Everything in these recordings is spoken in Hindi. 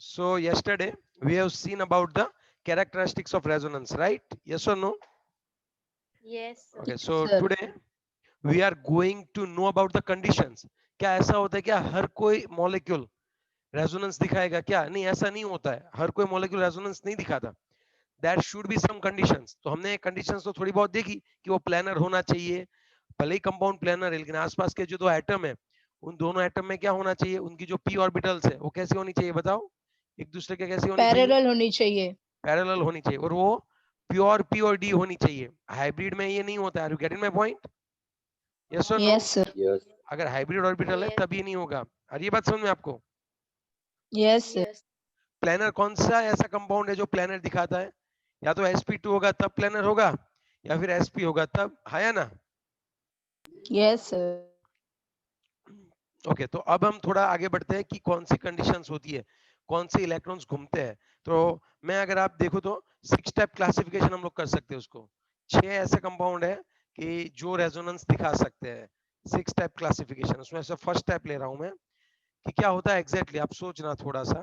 So yesterday we have seen about the characteristics of resonance, right? Yes or no? Yes, sir. Okay, Yes, so sir. today we are going to know about the conditions. क्या ऐसा होता है क्या हर कोई मॉलिक्यूल रेजोनेंस दिखाएगा? क्या नहीं, ऐसा नहीं होता है, हर कोई मॉलिक्यूल रेजोनेंस नहीं दिखाता. That should be some conditions. तो हमने कंडीशंस तो थोड़ी बहुत देखी कि वो प्लानर होना चाहिए, भले ही कंपाउंड प्लानर है, लेकिन आसपास के जो दो एटम है उन दोनों एटम में क्या होना चाहिए, उनकी जो पी ऑर्बिटल्स है वो कैसी होनी चाहिए बताओ, एक दूसरे के कैसी होनी चाहिए, पैरेलल होनी चाहिए. पैरेलल होनी चाहिए, और वो प्योर पी और डी होनी चाहिए. हाइब्रिड में ये नहीं होता है. Are you getting my point? Yes or no? Yes, sir. Yes. अगर हाइब्रिड ऑर्बिटल है Yes. तब ये नहीं होगा. और ये बात समझ में आपको? Yes, sir. Yes. प्लानर कौन सा ऐसा कंपाउंड है जो प्लानर दिखाता है? या तो sp2 होगा तब प्लानर होगा, या फिर sp होगा तब, है या ना? Yes, sir. ओके, तो अब हम थोड़ा आगे बढ़ते हैं कि कौन सी कंडीशंस होती है, कौन से इलेक्ट्रॉन्स घूमते हैं. तो मैं अगर आप देखो तो 6 स्टेप क्लासिफिकेशन हम लोग कर सकते हैं उसको. 6 ऐसे कंपाउंड है कि जो रेजोनेंस दिखा सकते हैं. 6 स्टेप क्लासिफिकेशन, उसमें से फर्स्ट स्टेप ले रहा हूं मैं कि क्या होता है एग्जैक्टली. आप सोचना थोड़ा सा.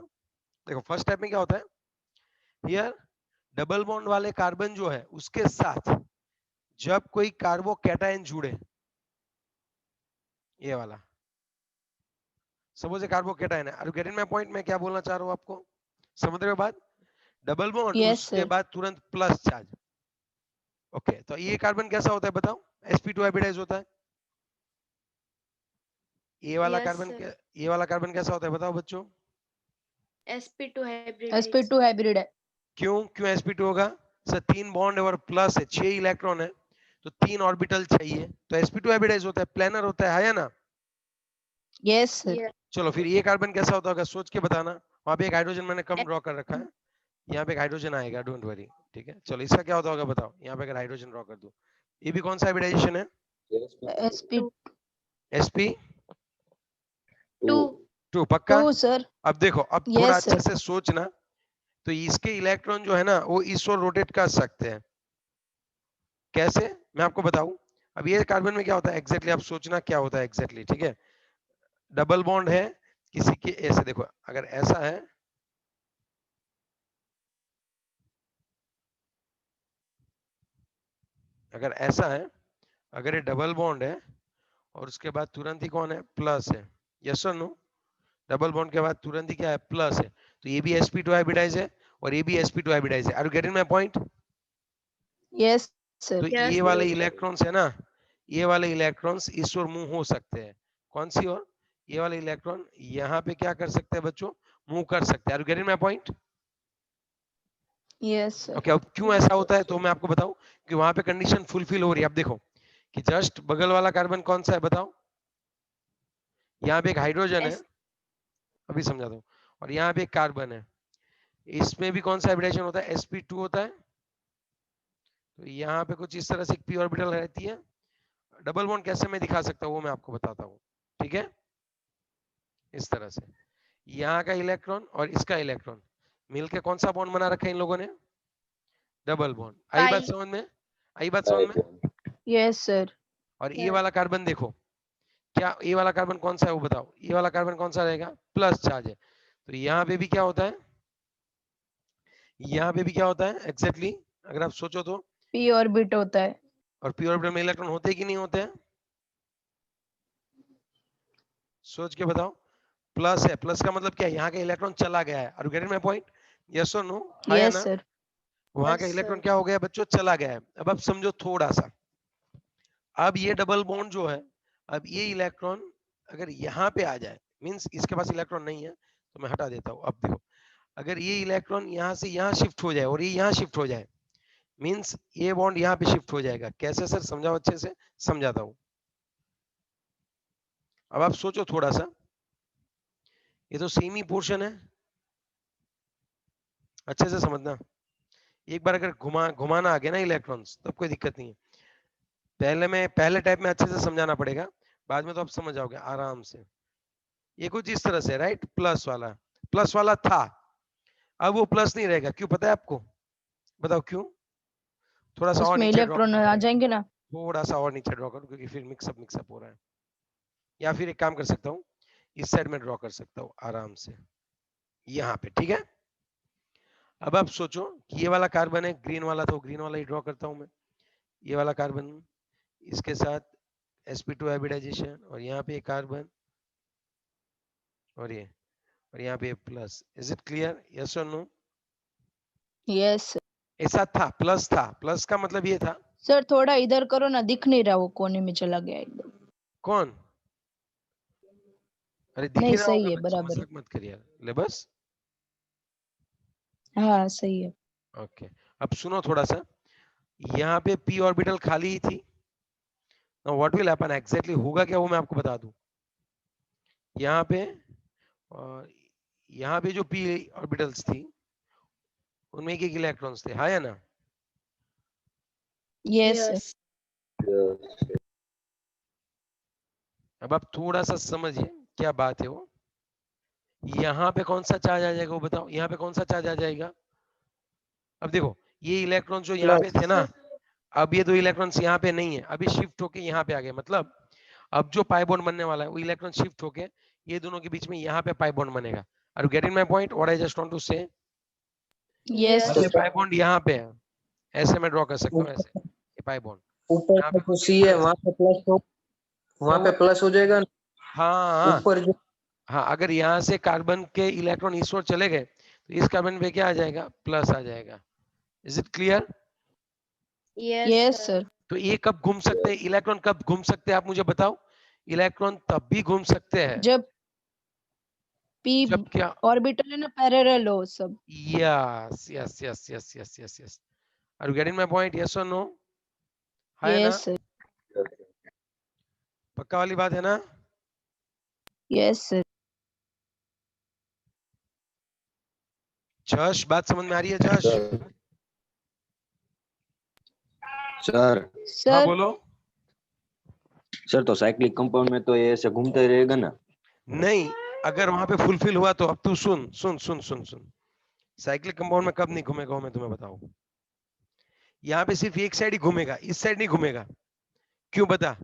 देखो फर्स्ट स्टेप में क्या होता है, हियर डबल बॉन्ड वाले कार्बन जो है उसके साथ जब कोई कार्बोकैटायन जुड़े, ये वाला सपोज कार्बोकैटायन है. Are getting my point? मैं क्या बोलना चाह रहा हूं आपको, समझ रहे हो बात? डबल बॉन्ड, Yes, उसके sir. बाद तुरंत प्लस चार्ज. ओके, तो ये कार्बन कैसा होता है बताओ? sp2 हाइब्रिडाइज होता है. ये वाला Yes, कार्बन sir. ये वाला कार्बन कैसा होता है बताओ बच्चों? sp2 hybridized. sp2 hybrid है. क्यों क्यों sp2 होगा सर? 3 बॉन्ड और प्लस है, 6 इलेक्ट्रॉन है, तो 3 ऑर्बिटल चाहिए, तो sp2 हाइब्रिडाइज होता है, प्लानर होता है या ना? Yes, sir. Yes. चलो फिर ये कार्बन कैसा होता होगा सोच के बताना. वहां पे एक हाइड्रोजन मैंने कम ड्रॉ कर रखा है, यहाँ पे एक हाइड्रोजन आएगा, डोंट वरी. ठीक है, चलो इसका क्या होता होगा बताओ. यहाँ पे अगर हाइड्रोजन ड्रॉ कर दूं, ये भी कौन सा हाइब्रिडाइजेशन है? Yes. sp2 Two. sp2. पक्का? sir. अब देखो, अब थोड़ा Yes, अच्छे sir. से सोचना. तो इसके इलेक्ट्रॉन जो है ना वो इस ओर रोटेट कर सकते हैं. कैसे मैं आपको बताऊं. अब ये कार्बन में क्या होता है एग्जैक्टली, आप सोचना क्या होता है एग्जैक्टली. ठीक है, डबल बॉन्ड है किसी के, ऐसे देखो अगर ऐसा है, अगर ऐसा है, अगर ये डबल बॉन्ड है और उसके बाद तुरंत ही कौन है, प्लस है. Yes or no? Double bond के बाद तुरंत ही क्या है, प्लस है. तो ये भी sp2 हाइब्रिडाइज है और ये भी sp2 हाइब्रिडाइज है. Are you getting my point? Yes, sir. तो Yes. ये वाले Yes. इलेक्ट्रॉन्स है ना, ये वाले इलेक्ट्रॉन्स इस ओर मूव हो सकते हैं. कौन सी ओर? ये वाले इलेक्ट्रॉन यहाँ पे क्या कर सकते हैं बच्चों, मूव कर सकते हैं. Are you getting my point? Yes, sir. Okay, अब क्यों ऐसा होता है तो मैं आपको बताऊं कि वहां पे कंडीशन फुलफिल हो रही है. अब देखो कि जस्ट बगल वाला कार्बन कौन सा है बताओ. यहाँ पे एक हाइड्रोजन है, S. अभी समझाता हूँ, और यहाँ पे एक कार्बन है. इसमें भी कौन सा हाइब्रिडेशन होता है, sp2 होता है. तो यहाँ पे कुछ इस तरह से एक p ऑर्बिटल रहती है. डबल बॉन्ड कैसे मैं दिखा सकता हूँ वो मैं आपको बताता हूँ. ठीक है, इस तरह से यहाँ का इलेक्ट्रॉन और इसका इलेक्ट्रॉन मिलके कौन सा बॉन्ड बना रखा है इन लोगों ने, डबल बॉन्ड. आई बात Pi. समझ में? आई बात समझ में? Right. Yes, sir. और ये Yes. वाला कार्बन देखो, क्या ये वाला कार्बन कौन सा है वो बताओ. ये वाला कार्बन कौन सा रहेगा, प्लस चार्ज है. तो यहाँ पे भी क्या होता है, यहाँ पे भी क्या होता है एग्जैक्टली अगर आप सोचो तो. p orbit होता है. और p ऑर्बिटल में इलेक्ट्रॉन होते हैं कि नहीं होते हैं, सोच के बताओ. प्लस है, प्लस का मतलब क्या है, यहाँ का इलेक्ट्रॉन चला गया है. Are you getting my point? Yes or no? हाँ या Yes, ना? sir. वहां Yes, का इलेक्ट्रॉन sir. क्या हो गया बच्चों, चला गया है. अब आप समझो थोड़ा सा. अब ये डबल बॉन्ड जो है, अब ये इलेक्ट्रॉन अगर यहाँ पे आ जाए, मींस इसके पास इलेक्ट्रॉन नहीं है तो मैं हटा देता हूँ. अब देखो अगर ये इलेक्ट्रॉन यहाँ से यहाँ शिफ्ट हो जाए और ये यहाँ शिफ्ट हो जाए, मींस ये बॉन्ड यहाँ पे शिफ्ट हो जाएगा. कैसे सर, समझाओ अच्छे से. समझाता हूँ. अब आप सोचो थोड़ा सा, ये तो सेम ही पोर्शन है, अच्छे से समझना. एक बार अगर घुमाना आ गया ना इलेक्ट्रॉन्स तब कोई दिक्कत नहीं है. पहले टाइप में अच्छे से समझाना पड़ेगा, बाद में तो आप समझ जाओगे आराम से. ये कुछ इस तरह से, राइट, प्लस वाला था, अब वो प्लस नहीं रहेगा. क्यों पता है आपको, बताओ क्यों? थोड़ा सा और उसमें नीचे ड्रॉ, इलेक्ट्रॉन आ जाएंगे ना. थोड़ा सा और नीचे ड्रॉ करो क्योंकि फिर मिक्सअप हो रहा है. या फिर एक काम कर सकता हूँ, इस साइड में ड्रॉ कर सकता हूँ आराम से, यहाँ पे, ठीक है। अब आप सोचो कि ये वाला कार्बन है, ग्रीन वाला, तो ग्रीन वाला ही ड्रॉ करता हूं मैं। ये वाला कार्बन, इसके साथ sp2 हाइब्रिडाइजेशन, और यहाँ पे कार्बन, और यहाँ पे plus. Is it clear? Yes or no? Yes ऐसा था, प्लस था, प्लस का मतलब ये था। सर, थोड़ा इधर करो ना, दिख नहीं रहा, वो कोने में चला गया एकदम। कौन? अरे दिख ही नहीं, रहा सही होगा है, बच्चों, बराबर है। मजाक मत करिए यार, ले बस। हाँ, सही है। ओके, अब सुनो थोड़ा सा, यहाँ पे p ऑर्बिटल खाली ही थी। Now what will happen exactly, होगा क्या वो मैं आपको बता दूं। यहाँ पे और यहाँ पे जो p ऑर्बिटल्स थी उनमें एक इलेक्ट्रॉन्स थे, हाँ या ना? Yes sir. Yes. अब आप थोड़ा सा समझिए क्या बात है वो। यहाँ पे कौन सा चार्ज आ जाएगा वो बताओ, यहाँ पे कौन सा चार्ज आ जाएगा? अब देखो, ये इलेक्ट्रॉन जो यहाँ पे थे ना, अब ये दो इलेक्ट्रॉन्स यहाँ पे नहीं है, अभी शिफ्ट होके यहाँ पे आ गए। मतलब अब जो पाई बॉन्ड बनने वाला है वो इलेक्ट्रॉन शिफ्ट होके ये दोनों के बीच में यहाँ पे पाई बॉन्ड बनेगा। Are you getting my point, what I just want to say? Yes Yes. Sir. ये पाई बॉन्ड यहाँ पे है, ऐसे मैं ड्रॉ कर सकता हूँ, ऐसे ये पाई बॉन्ड ऊपर यहाँ में पे जो सी है वहां पे प्लस हो, वहां पे प्लस हो जाएगा। हाँ हाँ ऊपर जो हाँ, अगर यहाँ से कार्बन के इलेक्ट्रॉन इस ओर चले गए तो इस कार्बन पे क्या आ जाएगा? प्लस आ जाएगा। Is it clear? Yes, yes sir. Sir. तो ये कब घूम सकते हैं इलेक्ट्रॉन, कब घूम सकते हैं आप मुझे बताओ। इलेक्ट्रॉन तब भी घूम सकते हैं जब p जब क्या? ऑर्बिटल है ना, पैरेलल हो सब। Yes yes yes yes yes yes yes. Are you getting my point, yes or no? है ना? Yes sir. पक्का वाली बात है ना? Yes sir. जश, बात समझ में आ रही है जश? सर हाँ सर, बोलो। सर तो साइक्लिक कंपाउंड में तो ये ऐसे घूमता ही रहेगा ना। नहीं, अगर वहां पे फुलफिल हुआ तो। अब तू सुन सुन सुन सुन सुन, साइक्लिक कंपाउंड में कब नहीं घूमेगा वो मैं तुम्हें बताऊं। यहाँ पे सिर्फ एक साइड ही घूमेगा, इस साइड नहीं घूमेगा। क्यों बता?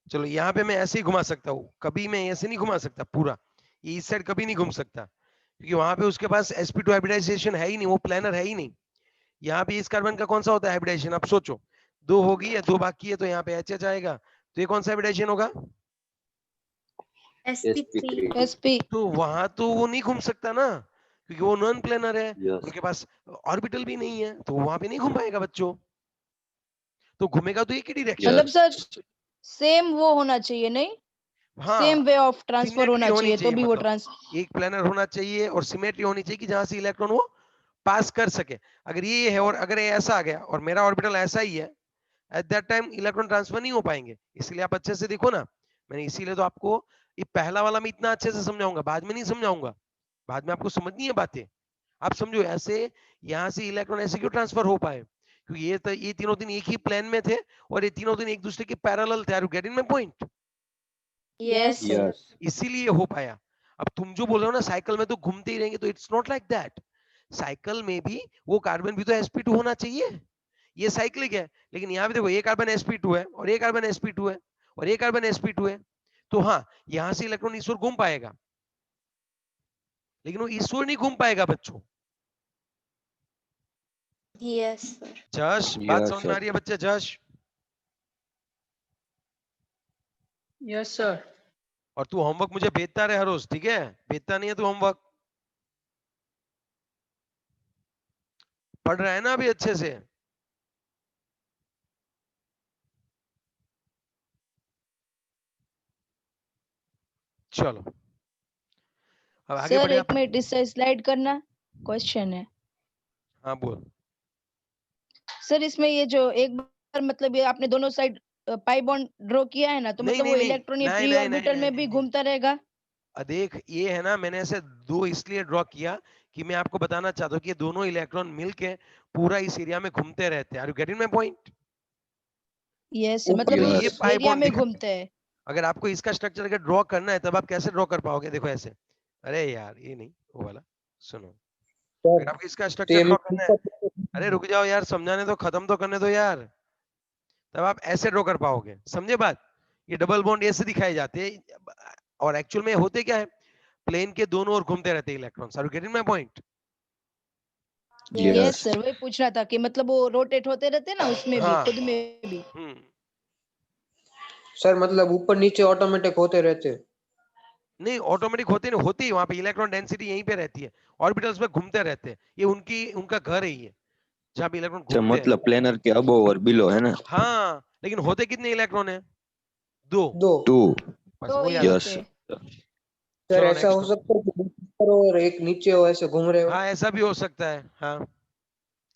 चलो यहाँ पे मैं ऐसे ही घुमा सकता हूँ, कभी मैं ऐसे नहीं घुमा सकता पूरा, ये इस साइड कभी नहीं घूम सकता, क्योंकि वहां पे उसके पास sp2 हाइब्रिडाइजेशन है ही नहीं, वो प्लानर है ही नहीं। यहाँ पे इस कार्बन का कौन सा होता है हाइब्रिडाइजेशन, आप सोचो। दो होगी या दो बाकी है, तो यहाँ पे HH आएगा, तो ये कौन सा हाइब्रिडाइजेशन होगा? sp3. sp। तो वहां तो वो नहीं घूम सकता ना, क्योंकि वो नॉन प्लेनर है, यस उनके पास ऑर्बिटल भी नहीं है, तो वहां पे नहीं घूम पाएगा बच्चों। तो घूमेगा तो एक ही डायरेक्शन। मतलब सर, सेम वो होना चाहिए, नहीं? हाँ, same way of transfer symmetry होना होनी चाहिए, तो चाहिए, भी वो मतलब एक प्लेनर होना चाहिए और सिमेट्री होनी चाहिए कि जहां से इलेक्ट्रॉन वो पास कर सके। अगर ये है और अगर ये ऐसा आ गया और मेरा ऑर्बिटल ऐसा ही है, at that time electron transfer नहीं हो पाएंगे। इसलिए आप अच्छे से देखो ना, मैंने इसीलिए तो आपको ये पहला वाला मैं इतना अच्छे से समझाऊंगा, बाद में नहीं समझाऊंगा। बाद में आपको समझनी है बातें, आप समझो ऐसे यहाँ से इलेक्ट्रॉन ऐसे क्यों ट्रांसफर हो पाए, क्योंकि ये तीनों दिन एक ही प्लेन में थे और ये तीनों दिन एक दूसरे के पैरेलल थे। Are you getting my point? Yes, sir. Yes इसीलिए हो पाया। अब तुम जो बोल रहे हो ना साइकिल में तो घूमते ही रहेंगे, तो it's not like that. Cycle में भी वो कार्बन भी तो sp2 होना चाहिए, ये साइक्लिक है। लेकिन यहाँ पे देखो, एक कार्बन sp2 है और एक कार्बन sp2 है और एक कार्बन sp2 है, तो हाँ यहाँ से इलेक्ट्रॉन इस ओर घूम पाएगा, लेकिन वो इस ओर नहीं घूम पाएगा बच्चों। Yes, sir. जश, बात यस समझ में आ सर। रही है बच्चे? जश, यस सर। और तू होमवर्क मुझे भेजता रहे हर रोज, ठीक है? भेजता नहीं है तू होमवर्क, पढ़ रहा है ना अभी अच्छे से? चलो अब आगे सर बढ़े एक आप। मिनट, इससे स्लाइड करना, क्वेश्चन है। हाँ बोल। सर इसमें ये जो एक बार, मतलब ये आपने दोनों साइड पाई बॉन्ड ड्रॉ किया है ना, तो नहीं मतलब नहीं वो नहीं इलेक्ट्रॉन ये नहीं p नहीं नहीं ऑर्बिटल नहीं में नहीं भी नहीं। घूमता रहेगा? देख ये है ना, मैंने ऐसे दो इसलिए ड्रॉ किया कि मैं आपको बताना चाहता हूँ कि ये दोनों इलेक्ट्रॉन मिलके पूरा इस एरिया में घूमते रहते हैं। Are you getting my point? Yes, तो मतलब ये इस पाई एरिया बॉन्ड में दिखा, घूमते हैं। अगर आपको इसका स्ट्रक्चर अगर ड्रॉ करना है तब आप कैसे ड्रॉ कर पाओगे? देखो ऐसे, अरे यार ये नहीं, वो वाला सुनो। सर अगर आपको इसका तो स्ट्रक्चर ये ड्रॉ करना है, अरे रुक जाओ यार, समझाने दो, खत्म तो करने दो यार, तब आप ऐसे ड्रॉ कर पाओगे, समझे बात? ये डबल बॉन्ड ऐसे दिखाए जाते हैं, और एक्चुअल में होते क्या है, प्लेन के दोनों ओर घूमते रहते हैं electrons. Are you getting my point? Yes sir, वही पूछना था कि मतलब वो रोटेट होते रहते हैं ना उसमें भी, हाँ। खुद में भी। सर मतलब ऊपर नीचे ऑटोमेटिक होते रहते हैं? नहीं, ऑटोमेटिक होते नहीं, होती है वहां पे, इलेक्ट्रॉन डेंसिटी यहीं पे रहती है, ऑर्बिटल्स में घूमते रहते हैं, ये उनका घर है ये, जहाँ पे इलेक्ट्रॉन अच्छा, घूमते हैं। मतलब प्लेनर के अबोव और बिलो है ना? हाँ, लेकिन होते कितने इलेक्ट्रॉन है? 2। 2। बस तो वो ही याद यस रखो। होते। सर चलो ऐसा हो नेक्स्ट। सकता है कि ऊपर और एक नीचे हो, ऐसे घूम रहे हो? हाँ, ऐसा भी हो सकता है, हाँ,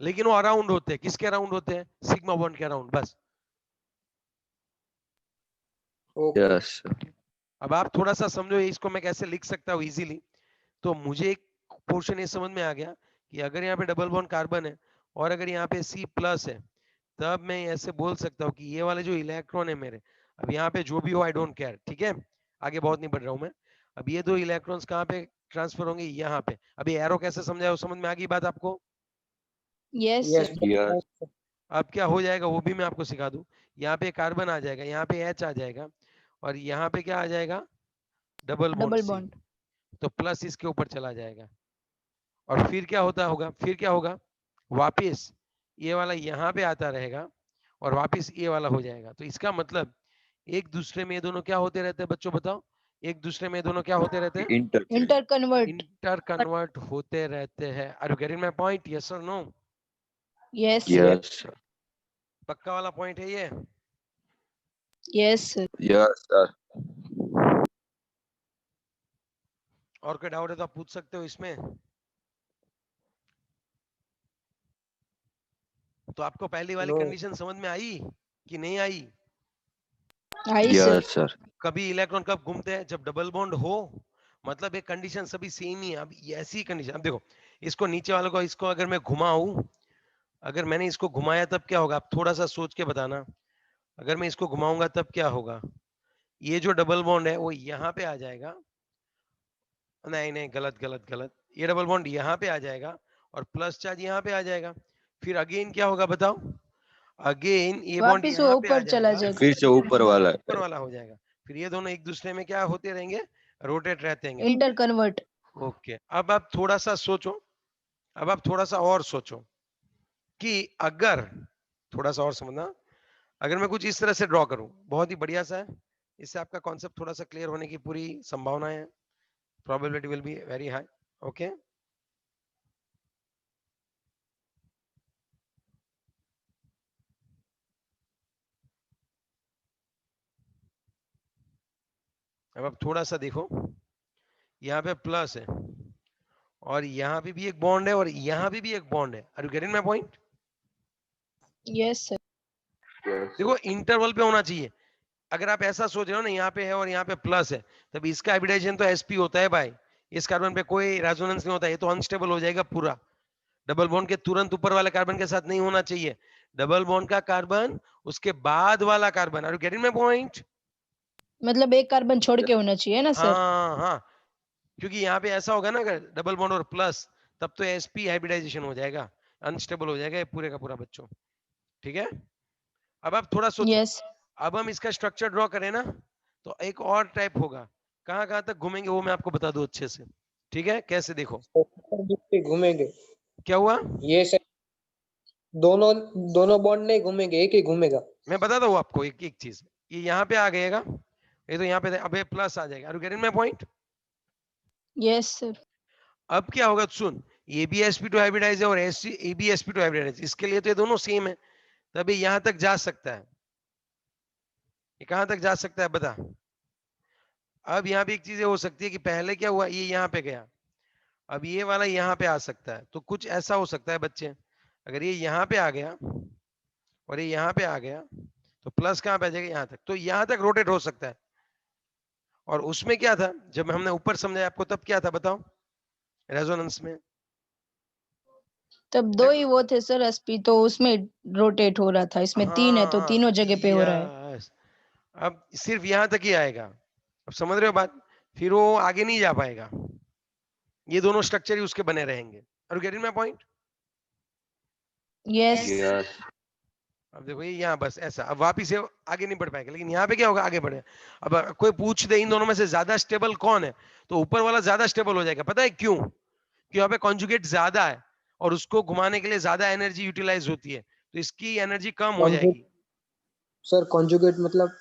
लेकिन वो अराउंड होते हैं। किसके अराउंड होते हैं? सिग्मा बॉन्ड के अराउंड, बस। ओके। यस अब आप थोड़ा सा समझो इसको मैं कैसे लिख सकता हूँ इजीली। तो मुझे एक पोर्शन ये समझ में आ गया कि अगर यहाँ पे डबल बॉन्ड कार्बन है और अगर यहाँ पे C+ है, तब मैं ऐसे बोल सकता हूँ कि ये वाले जो इलेक्ट्रॉन है मेरे, अब यहाँ पे जो भी हो आई डोंट केयर, ठीक है, आगे बहुत नहीं बढ़ रहा हूँ मैं। अब ये 2 इलेक्ट्रॉन्स कहाँ पे ट्रांसफर होंगे? यहाँ पे। अभी एरो कैसे समझाया, समझ में आ गई बात आपको? Yes yes sir. यस अब क्या हो जाएगा वो भी मैं आपको सिखा दूं। यहाँ पे कार्बन आ जाएगा, यहाँ पे H आ जाएगा, और यहाँ पे क्या आ जाएगा? Double bond double C। Bond. तो प्लस इसके ऊपर चला जाएगा, और फिर क्या होगा? फिर क्या होगा? वापिस ये वाला यहाँ पे आता रहेगा और वापिस ये वाला हो जाएगा। तो इसका मतलब एक दूसरे में ये दोनों क्या होते रहते हैं बच्चों, बताओ? एक दूसरे में ये दोनों क्या होते रहते हैं? Inter interconvert. Interconvert होते रहते हैं। Are you getting my point? Yes or no? Yes sir. Yes पक्का वाला पॉइंट है ये? Yes sir. यस सर और कोई डाउट है तो आप पूछ सकते हो इसमें। तो आपको पहली वाली नो। कंडीशन समझ में आई कि नहीं आई? आई सर। यस सर कभी इलेक्ट्रॉन कब घूमते हैं? जब डबल बॉन्ड हो, मतलब एक कंडीशन सभी सेम ही है। अब ऐसी कंडीशन, अब देखो इसको नीचे वाले को, इसको अगर मैं घुमाऊं, अगर मैंने इसको घुमाया तब क्या होगा? आप थोड़ा सा सोच के बताना। अगर मैं इसको घुमाऊंगा तब क्या होगा? ये जो डबल बॉन्ड है वो यहाँ पे आ जाएगा। नहीं नहीं, गलत गलत गलत, ये डबल बॉन्ड यहाँ पे आ जाएगा और प्लस चार्ज यहाँ पे आ जाएगा। फिर अगेन क्या होगा बताओ? अगेन ये बॉन्ड वापिस वो यहाँ पे आ ऊपर चला जाएगा, जाएगा। फिर से ऊपर वाला ऊपर वाला हो जाएगा। फिर ये दोनों एक दूसरे में क्या होते रहेंगे? रोटेट रहते हैं। Inter convert. ओके, अब आप थोड़ा सा सोचो, अब आप थोड़ा सा और सोचो कि अगर, थोड़ा सा और समझना, अगर मैं कुछ इस तरह से ड्रॉ करूं, बहुत ही बढ़िया सा है, इससे आपका कॉन्सेप्ट थोड़ा सा क्लियर होने की पूरी संभावना है, probability will be very high. Okay, अब आप थोड़ा सा देखो, यहाँ पे प्लस है और यहाँ पे भी एक बॉन्ड है और यहाँ पे भी एक बॉन्ड है। Are you getting my point? Yes sir. देखो इंटरवल पे होना चाहिए। अगर आप ऐसा सोच रहे हो ना, यहाँ पे है और यहाँ पे प्लस है, तब इसका हाइब्रिडाइजेशन तो sp होता है भाई। इस कार्बन पे कोई रेजोनेंस नहीं होता, ये तो अनस्टेबल हो जाएगा पूरा। डबल बॉन्ड के तुरंत ऊपर वाले कार्बन के साथ नहीं होना चाहिए, डबल बॉन्ड का कार्बन उसके बाद वाला carbon. Are you getting my point? मतलब एक कार्बन छोड़ के होना चाहिए ना सर? हाँ हाँ, क्योंकि यहाँ पे ऐसा होगा ना, अगर डबल बॉन्ड और प्लस, तब तो sp हाइब्रिडाइजेशन हो जाएगा, अनस्टेबल हो जाएगा ये पूरे का पूरा बच्चों। ठीक है, अब आप थोड़ा सोचो। यस। अब हम इसका स्ट्रक्चर ड्रॉ करें ना, तो एक और टाइप होगा। कहाँ कहाँ तक घूमेंगे वो मैं आपको बता दूं अच्छे से। ठीक है, कैसे? देखो घूमेंगे। क्या हुआ, ये सर दोनों दोनों बॉन्ड नहीं घूमेंगे, एक ही घूमेगा। मैं बताता हूँ आपको एक एक चीज। ये यहाँ पे आ गएगा, ये तो यहाँ पे अब ये प्लस आ जाएगा। Are you getting my point? Yes sir. अब क्या होगा सुन, ये भी sp2 हाइब्रिडाइज है और ये भी sp2 हाइब्रिडाइज, इसके लिए तो ये दोनों सेम है, तभी यहाँ तक जा सकता है। ये कहाँ तक जा सकता है बता? अब यहाँ पे एक चीज हो सकती है कि पहले क्या हुआ, ये यहाँ पे गया, अब ये वाला यहाँ पे आ सकता है। तो कुछ ऐसा हो सकता है बच्चे, अगर ये यहाँ पे आ गया और ये यहाँ पे आ गया, तो प्लस कहाँ पे आ जाएगा? यहाँ तक। तो यहाँ तक रोटेट हो सकता है। और उसमें क्या था, जब हमने ऊपर समझाया आपको, तब क्या था बताओ? रेजोनेंस में तब दो ही वो थे सर एसपी, तो उसमें रोटेट हो रहा था। इसमें तीन है तो हाँ, तीनों जगह पे हो रहा है। यस। अब सिर्फ यहाँ तक ही आएगा, अब समझ रहे हो बात? फिर वो आगे नहीं जा पाएगा, ये दोनों स्ट्रक्चर ही उसके बने रहेंगे। Are you getting my point? Yes. Yes अब देखो ये यहाँ बस ऐसा, अब वापिस से आगे नहीं बढ़ पाएगा, लेकिन यहाँ पे क्या होगा, आगे बढ़े। अब कोई पूछ दे इन दोनों में से ज्यादा स्टेबल कौन है, तो ऊपर वाला ज्यादा स्टेबल हो जाएगा। पता है क्यों? कि यहाँ पे कॉन्जुगेट ज्यादा है और उसको घुमाने के लिए ज्यादा एनर्जी यूटिलाइज होती है, तो इसकी एनर्जी कम हो जाएगी। सर कॉन्जुगेट मतलब?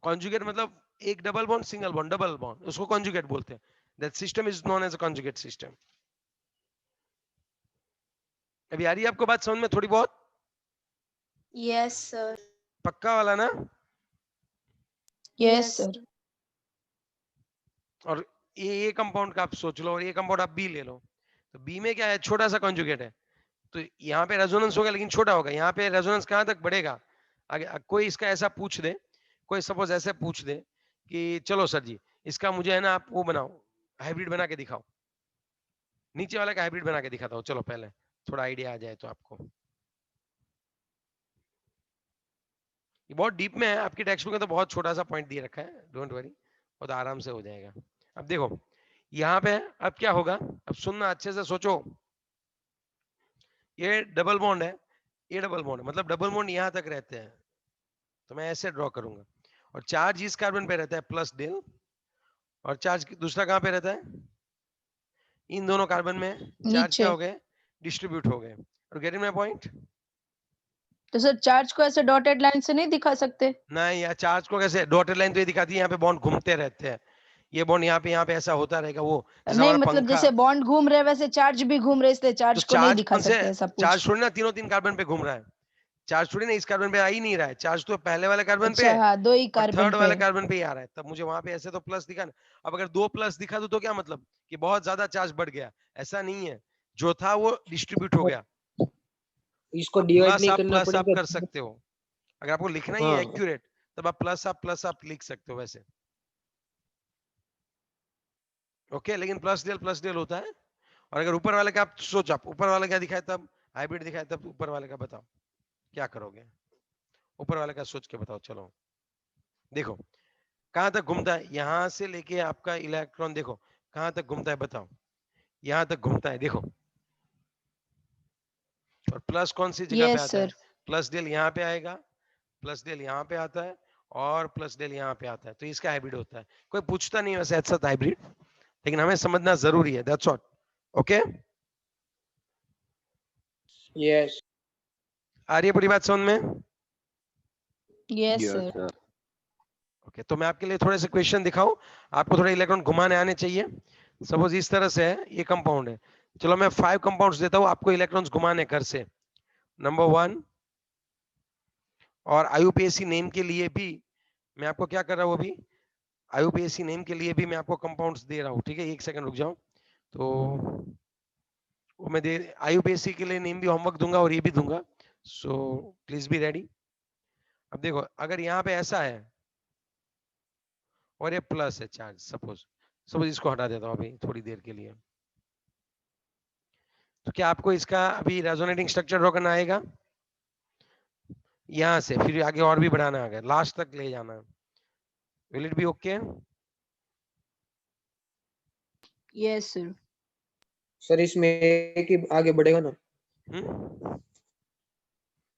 कॉन्जुगेट मतलब एक double bond, single bond, double bond, उसको कॉन्जुगेट बोलते हैं। That system is known as a conjugate system. अभी आ रही है आपको बात समझ में थोड़ी बहुत? Yes, sir. पक्का वाला ना? Yes sir. और ये कंपाउंड का आप सोच लो, और ये कंपाउंड आप बी ले लो, तो बी में क्या है, छोटा सा कॉन्जुगेट है, तो यहाँ पे रेजोनेंस होगा लेकिन छोटा होगा। यहाँ पे रेजोनेंस कहाँ तक बढ़ेगा? आगे कोई इसका ऐसा पूछ दे, कोई सपोज ऐसे पूछ दे कि चलो सर जी इसका मुझे है ना आप वो बनाओ, हाइब्रिड बना के दिखाओ, नीचे वाले का हाइब्रिड बना के दिखाता हूँ, चलो पहले थोड़ा आइडिया आ जाए तो आपको। ये बहुत डीप में है, आपकी टेक्स्ट बुक में तो बहुत छोटा सा पॉइंट दिए रखा है, डोंट वरी, बहुत आराम से हो जाएगा। अब देखो यहाँ पे अब क्या होगा, अब सुनना अच्छे से सोचो। ये डबल बॉन्ड है, ये डबल बॉन्ड है, मतलब डबल बॉन्ड यहाँ तक रहते हैं, तो मैं ऐसे ड्रॉ करूंगा, और चार्ज इस कार्बन पे रहता है प्लस डेल, और चार्ज दूसरा कहाँ पे रहता है, इन दोनों कार्बन में चार्ज क्या नीचे। हो गए, डिस्ट्रीब्यूट हो गए। और गेटिंग माय पॉइंट? तो सर चार्ज को ऐसे डॉटेड लाइन से नहीं दिखा सकते? नहीं यार, चार्ज को कैसे डॉटेड लाइन तो ये दिखाती है, यहाँ पे बॉन्ड घूमते रहते हैं, ये बॉन्ड यहाँ पे ऐसा होता रहेगा, वो जैसे नहीं हमारा मतलब पंखा। जैसे बॉन्ड घूम रहे वैसे चार्ज भी घूम रहे, इसलिए तो चार्ज को नहीं चार्ज दिखा कौन से, सकते, ऐसा पूछ। चार्ज थोड़ी ना तीनों तीन कार्बन पे घूम रहा है, चार्ज थोड़ी ना इस कार्बन पे आ ही नहीं रहा है, चार्ज तो पहले वाले कार्बन पे अच्छा हाँ, दो ही और कार्बन थर्ड पे। वाले कार्बन पे ही आ रहा है, तब मुझे वहां पे ऐसे तो प्लस दिखा ना। अब अगर दो प्लस दिखा तो क्या मतलब कि बहुत ज्यादा चार्ज बढ़ गया? ऐसा नहीं है, जो था वो डिस्ट्रीब्यूट हो गया। इसको डिवाइड नहीं प्लस करना आप पड़ेगा? कर सकते हो, अगर आपको लिखना ही है हाँ। एक्यूरेट, तब आप प्लस आप लिख सकते हो वैसे। ओके, लेकिन प्लस डेल होता है। और अगर ऊपर वाले का आप सोच, आप ऊपर वाले क्या दिखाए तब हाइब्रिड दिखाए, तब ऊपर वाले का बताओ क्या करोगे, ऊपर वाले का सोच के बताओ। चलो देखो कहां तक घूमता है, यहां से लेके आपका इलेक्ट्रॉन देखो कहां तक घूमता है, बताओ यहां तक घूमता है देखो। और प्लस कौन सी जगह पे यस आता है, सर। प्लस डेल यहाँ पे आएगा, प्लस डेल यहाँ पे आता है, और प्लस डेल यहाँ पे आता है, तो इसका हाइब्रिड होता है। कोई पूछता नहीं वैसे ऐसा हाइब्रिड, लेकिन हमें समझना जरूरी है, दैट्स ऑल। Okay, yes. आ रही है पूरी बात समझ में? Yes yes sir. Sir. Okay, तो मैं आपके लिए थोड़े से क्वेश्चन दिखाऊं, आपको थोड़े इलेक्ट्रॉन घुमाने आने चाहिए। सपोज इस तरह से है, ये कंपाउंड है, चलो मैं 5 कंपाउंड्स देता हूं आपको इलेक्ट्रॉन्स घुमाने घर से। नंबर 1, और आईयूपीएसी नेम के लिए भी मैं आपको क्या कर रहा हूं, अभी आईयूपीएसी नेम के लिए भी मैं आपको कंपाउंड्स दे रहा हूं, ठीक है? एक सेकंड रुक जाओ, तो वो मैं दे आईयूपीएसी के लिए नेम भी होमवर्क दूंगा और ये भी दूंगा, सो प्लीज बी रेडी। अब देखो अगर यहाँ पे ऐसा है और ये प्लस है चार्ज, सपोज इसको हटा देता हूँ अभी थोड़ी देर के लिए, तो क्या आपको इसका अभी रेजोनेटिंग स्ट्रक्चर ड्रॉ करना आएगा? यहाँ से फिर आगे और भी बढ़ाना आएगा, लास्ट तक ले जाना, will it be okay? Yes sir. Sir इसमें एक ही आगे बढ़ेगा ना?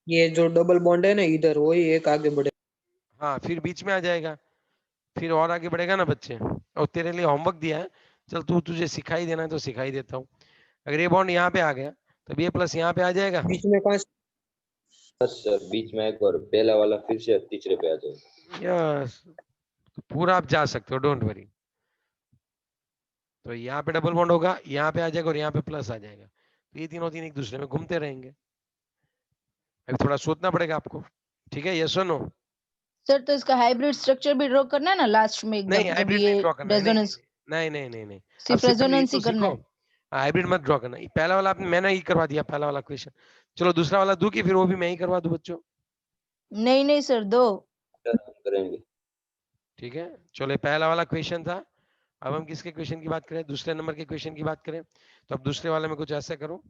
ये जो डबल बॉन्ड है ना इधर, वही एक आगे बढ़े। हाँ, फिर बीच में आ जाएगा, फिर और आगे बढ़ेगा ना बच्चे। और तेरे लिए होमवर्क दिया है, चल तुझे सिखाई देना है तो सिखाई देता हूँ। अगर ये बॉन्ड यहाँ पे आ गया तो ये प्लस यहाँ पे आ जाएगा। बीच में कहाँ से? बस सर बीच में एक और पहला वाला फिर से तीसरे पे आ जाएगा। यस, पूरा आप जा सकते हो, डोंट वरी। तो यहाँ पे डबल बॉन्ड होगा, यहाँ पे आ जाएगा और यहाँ पे प्लस आ जाएगा, तो ये तीनों तीन एक दूसरे में घूमते रहेंगे। अभी थोड़ा सोचना पड़ेगा आपको, ठीक है? Yes or no? सर तो इसका हाइब्रिड स्ट्रक्चर भी ड्रॉ करना है ना लास्ट में नहीं, एकदम, जब हाइब्रिड ये नहीं ड्रॉ करना है, नहीं रेजोनेंस, नहीं नहीं नहीं नहीं, अब सिर्फ सिर्फ रेजोनेंस तो ही करना सीखो, है? हाइब्रिड मत ड्रॉ करना। ये पहला वाला आपने मैंने ही करवा दिया, पहला वाला क्वेश्चन। चलो दूसरा वाला दूं कि फिर वो भी मैं ही करवा दूं बच्चों? नहीं नहीं सर, दो। सर हम करेंगे। ठीक है, चलो ये पहला वाला क्वेश्चन था। अब हम किसके क्वेश्चन की बात करें, दूसरे नंबर के क्वेश्चन की बात करें। तो अब दूसरे वाले में कुछ ऐसा करो,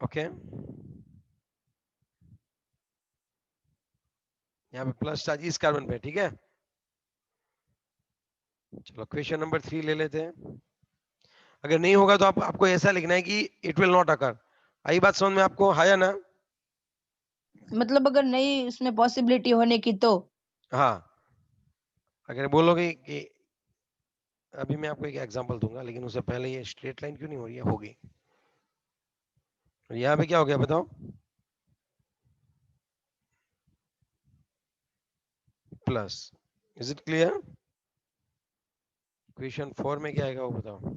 ओके? यहाँ पे प्लस चार्ज इस कार्बन पे, ठीक है? चलो क्वेश्चन नंबर 3 ले लेते हैं। अगर नहीं होगा तो आपको ऐसा लिखना है कि इट विल नॉट अकर, आई बात समझ में आपको? हाँ या ना? मतलब अगर नहीं उसमें पॉसिबिलिटी होने की तो हाँ, अगर बोलोगे कि अभी मैं आपको एक एग्जांपल दूंगा, लेकिन उससे पहले ये स्ट्रेट लाइन क्यों नहीं हो रही है? होगी। और यहाँ पे क्या हो गया बताओ? Plus. Is it clear? Question 4 में क्या आएगा वो बताओ?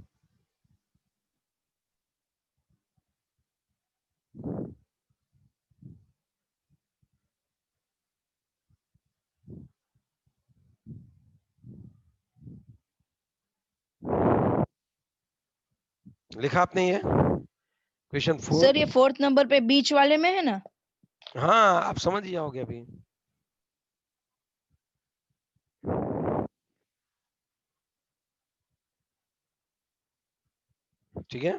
लिखा आपने ये क्वेश्चन 4? सर ये 4th नंबर पे बीच वाले में है ना? हाँ, आप समझ ही जाओगे अभी। ठीक है,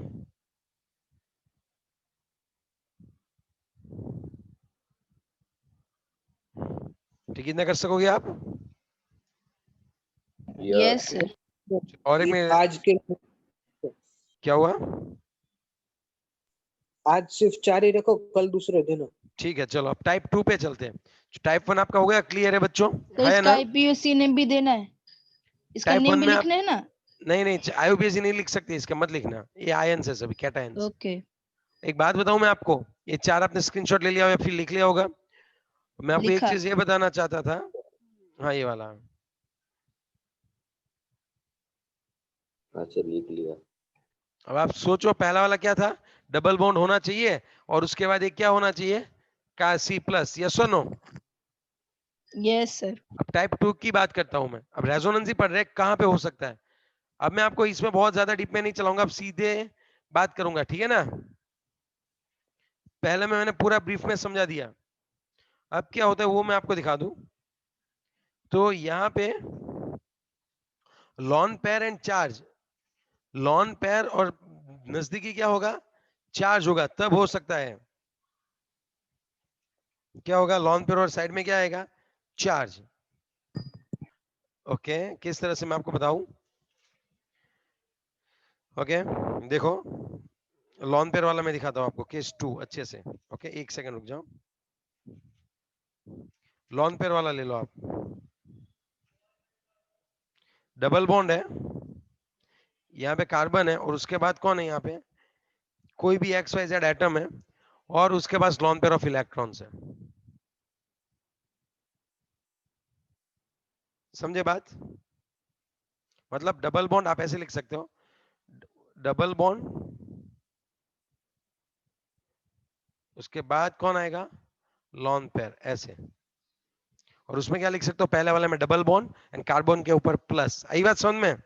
ठीक, कितना कर सकोगे आप? Yes sir. और एक में आज के क्या हुआ? आज सिर्फ 4 ही रखो, कल दूसरे देना। ठीक है, चलो अब टाइप 2 पे चलते हैं। टाइप 1 आपका हो गया, क्लियर है बच्चों? तो है इसका ना? आईपीएससी नेम भी देना है, इसका टाइप 1 नेम भी में आप लिखना है ना? नहीं नहीं, आईयूपीएसी नहीं लिख सकते, इसका मत लिखना, ये आयंस है सभी, कैटायंस। ओके। एक बात बताऊं मैं आपको, ये 4 आपने स्क्रीनशॉट ले लिया हो या फिर लिख लिया होगा? मैं आपको एक लिखा। चीज ये बताना चाहता था। हाँ, ये वाला। अच्छा लिख लिया। अब आप सोचो, पहला वाला क्या था? डबल बॉन्ड होना चाहिए, और उसके बाद एक क्या होना चाहिए? का C plus, yes or no? Yes sir. अब टाइप 2 की बात करता हूं मैं। अब रेजोनेंस ही पढ़ रहे, कहां पे हो सकता है? अब मैं आपको इसमें बहुत ज्यादा डीप में नहीं चलाऊंगा, अब सीधे बात करूंगा, ठीक है ना? पहले में मैंने पूरा ब्रीफ में समझा दिया, अब क्या होता है वो मैं आपको दिखा दूं। तो यहाँ पे lone pair and charge, lone pair और नजदीकी क्या होगा? चार्ज होगा, तब हो सकता है। क्या होगा? लॉन पेयर और साइड में क्या आएगा? चार्ज। ओके, किस तरह से मैं आपको बताऊं? ओके, देखो, लॉन पेयर वाला मैं दिखाता हूं आपको, केस 2 अच्छे से। ओके, एक सेकंड रुक जाओ। लॉन पेयर वाला ले लो आप। डबल बॉन्ड है, यहाँ पे कार्बन है, और उसके बाद कौन है? यहाँ पे कोई भी एक्स वाई जेड एटम है, और उसके पास लॉन पेयर ऑफ इलेक्ट्रॉन्स है। समझे बात? मतलब डबल बॉन्ड आप ऐसे लिख सकते हो, डबल बॉन्ड, उसके बाद कौन आएगा? लॉन पेयर, ऐसे। और उसमें क्या लिख सकते हो? पहले वाले में डबल बॉन्ड एंड कार्बन के ऊपर प्लस। आई बात समझ में?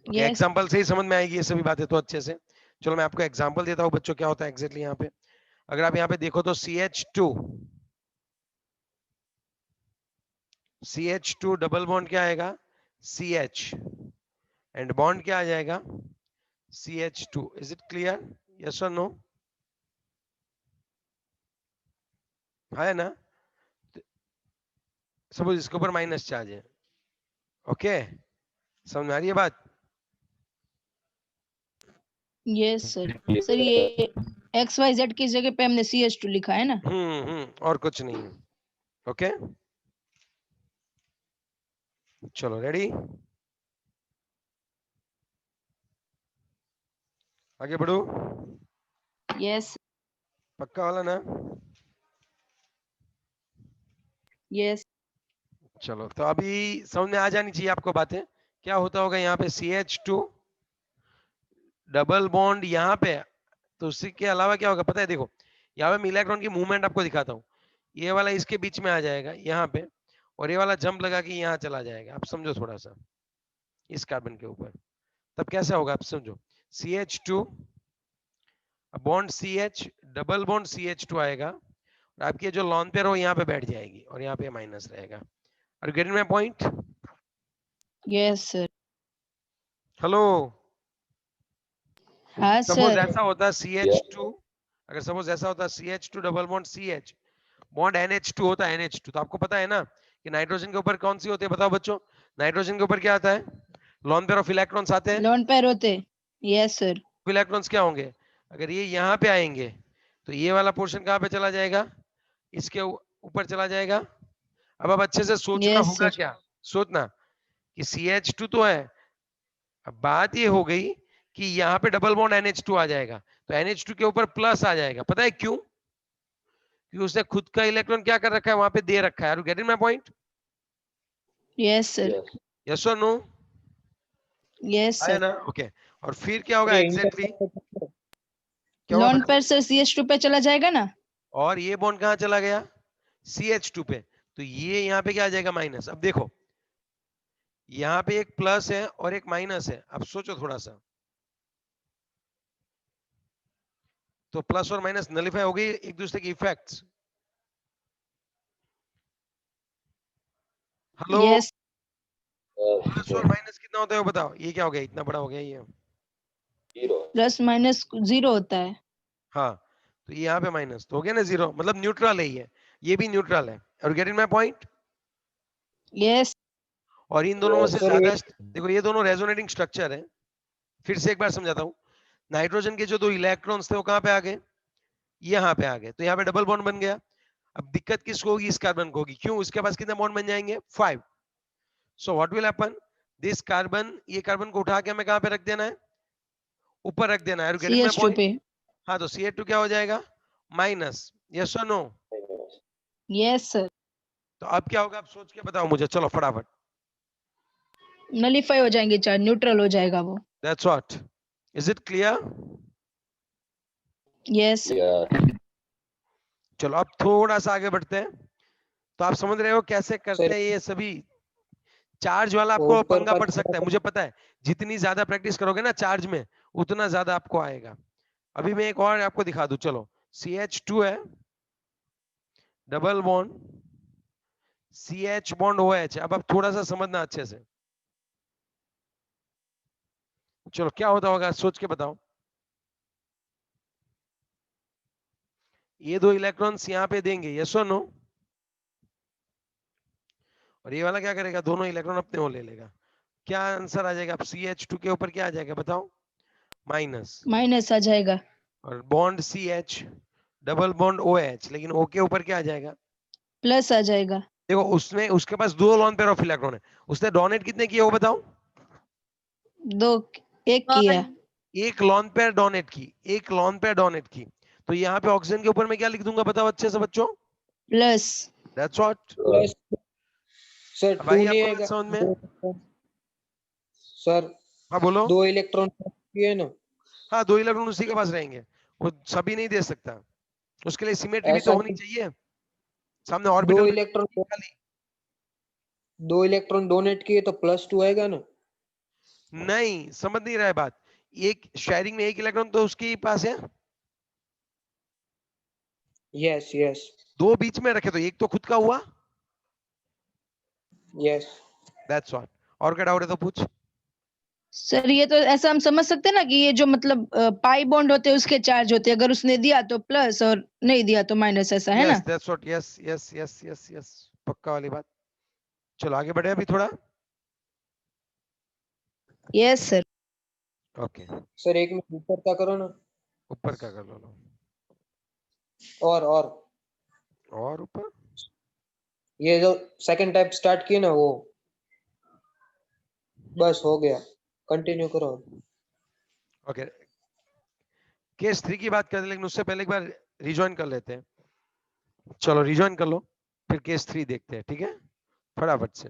यस। एग्जांपल से ही समझ में आएगी ये सभी बातें तो अच्छे से। चलो मैं आपको एग्जांपल देता हूं बच्चों, क्या होता है एग्जैक्टली यहाँ पे। अगर आप यहाँ पे देखो तो CH2 डबल बॉन्ड क्या आएगा? CH, एंड बॉन्ड क्या आ जाएगा? CH2। Is it clear? Yes or no? है ना? सपोज इसके ऊपर माइनस चार्ज है। ओके, समझ में आ रही है बात? Yes sir. सर ये XYZ की जगह पे हमने CH2 लिखा है ना? और कुछ नहीं है। ओके, चलो रेडी, आगे बढ़ो। यस। पक्का वाला ना? यस। चलो, तो अभी समझ में आ जानी चाहिए आपको बातें। क्या होता होगा यहाँ पे? CH2 डबल बॉन्ड यहाँ पे, तो उसी के अलावा क्या होगा पता है? देखो, यहाँ पे मैं इलेक्ट्रॉन की मूवमेंट आपको दिखाता हूँ। ये वाला इसके बीच में आ जाएगा यहाँ पे, और ये वाला जंप लगा के यहाँ चला जाएगा। आप समझो थोड़ा सा, इस कार्बन के ऊपर, तब कैसा होगा आप समझो। CH2 bond CH, double bond CH2 आएगा, और आपकी जो लॉन पेयर हो यहाँ पे बैठ जाएगी, और यहाँ पे माइनस रहेगा। Are you getting my point? Yes sir. Hello, हाँ सपोज सर। ऐसा होता है CH2, अगर सपोज ऐसा होता है CH2 double bond CH, bond NH2 होता है, NH2 तो आपको पता है ना कि नाइट्रोजन के ऊपर कौन सी होती है? बताओ बच्चों, नाइट्रोजन के ऊपर क्या आता है? लॉन पेयर ऑफ इलेक्ट्रॉन्स आते हैं। लोन पैर होते। Yes sir. इलेक्ट्रॉन्स क्या होंगे? अगर ये यहाँ पे आएंगे तो ये वाला पोर्शन कहाँ पे चला जाएगा, इसके ऊपर चला जाएगा। अब अच्छे से सोचना Yes, होगा sir. क्या, सोचना कि CH2 तो है। अब बात ये हो गई कि यहाँ पे डबल बॉन्ड NH2 आ जाएगा, तो NH2 के ऊपर प्लस आ जाएगा। पता है क्यों? क्योंकि उसने खुद का इलेक्ट्रॉन क्या कर रखा है, वहां पे दे रखा है। Are you getting my point? Yes, sir. Yes. Yes or no? Yes, आया sir. ना? ओके। और फिर क्या होगा ये एग्जैक्टली? इंटर क्या हुआ Lone बताओ? pair sir CH2 पे चला जाएगा ना? और ये बॉन्ड कहाँ चला गया? CH2 पे। तो ये यहाँ पे क्या आ जाएगा, माइनस। अब देखो यहाँ पे एक प्लस है और एक माइनस है। अब सोचो थोड़ा सा, तो प्लस और माइनस नलिफाई हो गई एक दूसरे के इफेक्ट्स। Hello, Yes. प्लस और माइनस कितना होता है वो बताओ? ये क्या हो गया, इतना बड़ा हो गया ये। 0. Plus minus 0 होता है. हाँ, तो ये यहाँ पे माइनस तो हो गया ना 0, मतलब न्यूट्रल है ये भी न्यूट्रल है। और गेटिंग माय पॉइंट? Yes. और इन दोनों में से सर ज्यादा, देखो ये दोनों रेजोनेटिंग स्ट्रक्चर है। फिर से एक बार समझाता हूँ। नाइट्रोजन के जो 2 इलेक्ट्रॉन्स थे वो कहाँ पे आ गए, यहाँ पे आ गए। तो यहाँ पे डबल बॉन्ड बन गया। अब दिक्कत किसको होगी, इस कार्बन को होगी। क्यों? उसके पास कितने बॉन्ड बन जाएंगे, 5। So what will happen, this carbon, ये कार्बन को उठा के हमें कहाँ पे रख देना है, ऊपर रख देना है। Getting my CH2 point? पे. हाँ, तो CH2 क्या हो जाएगा, minus. Yes or no? Yes, sir. तो अब क्या होगा, अब सोच के बताओ मुझे, चलो फटाफट। Nullify हो जाएंगे चार्ज, न्यूट्रल हो जाएगा वो. That's what. Is it clear? Yes. Yeah. चलो अब थोड़ा सा आगे बढ़ते हैं। तो आप समझ रहे हो कैसे करते सर हैं ये सभी। चार्ज वाला वो आपको ऊपर पंगा का पड़ सकता है, मुझे पता है। जितनी ज्यादा प्रैक्टिस करोगे ना चार्ज में, उतना ज्यादा आपको आएगा। अभी मैं एक और आपको दिखा दूं, चलो। CH2 है, double bond, CH bond OH। अब थोड़ा सा समझना अच्छे से। चलो क्या होता होगा, सोच के बताओ। ये 2 इलेक्ट्रॉन्स यहाँ पे देंगे, यस और नो? और ये वाला क्या करेगा, दोनों इलेक्ट्रॉन अपने वो ले लेगा। क्या आंसर आ जाएगा? अब CH2 के ऊपर क्या आ जाएगा बताओ, माइनस। माइनस आ जाएगा. और bond CH, double bond OH, लेकिन O के ऊपर क्या आ जाएगा, प्लस आ जाएगा. देखो उसने, उसके पास 2 लॉन पेयर ऑफ इलेक्ट्रॉन है। उसने डोनेट कितने किए वो बताओ? 2 एक किया. एक लॉन पेयर डोनेट की, एक लॉन पेयर डोनेट की। तो यहाँ पे ऑक्सीजन के ऊपर मैं क्या लिख दूंगा बताओ अच्छे से बच्चों? Plus. That's what. Plus sir अब 2 आई नहीं आपको बात आएगा समझ में? सर हाँ बोलो। 2 इलेक्ट्रॉन है ना, हाँ, 2 इलेक्ट्रॉन उसी के पास रहेंगे, वो सभी नहीं दे सकता। उसके लिए सिमेट्री भी ऐसा तो होनी चाहिए, सामने ऑर्बिटल 2 में इलेक्ट्रॉन खाली। 2 इलेक्ट्रॉन डोनेट किए तो +2 आएगा ना। नहीं, समझ नहीं रहा है बात। एक शेयरिंग में एक इलेक्ट्रॉन तो उसके ही पास है, यस यस 2 बीच में रखे तो एक तो खुद का हुआ। Yes that's all. और क्या डाउट है तो पूछ। सर ये तो ऐसा हम समझ सकते हैं ना कि ये जो मतलब पाई बॉन्ड होते हैं उसके चार्ज होते हैं, अगर उसने दिया तो प्लस और नहीं दिया तो माइनस, ऐसा है ना? Yes that's what, yes yes yes yes yes, पक्का वाली बात। चलो आगे बढ़े अभी थोड़ा। Yes sir. ओके, सर एक मिनट ऊपर का करो ना, ऊपर का कर लो। और ऊपर ये जो सेकंड टाइप स्टार्ट किए ना वो, बस हो गया, कंटिन्यू करो। ओके। केस 3 की बात करते, लेकिन उससे पहले एक बार रिजॉइन कर लेते हैं। चलो रिजॉइन कर लो, फिर केस 3 देखते हैं, ठीक है, फटाफट से।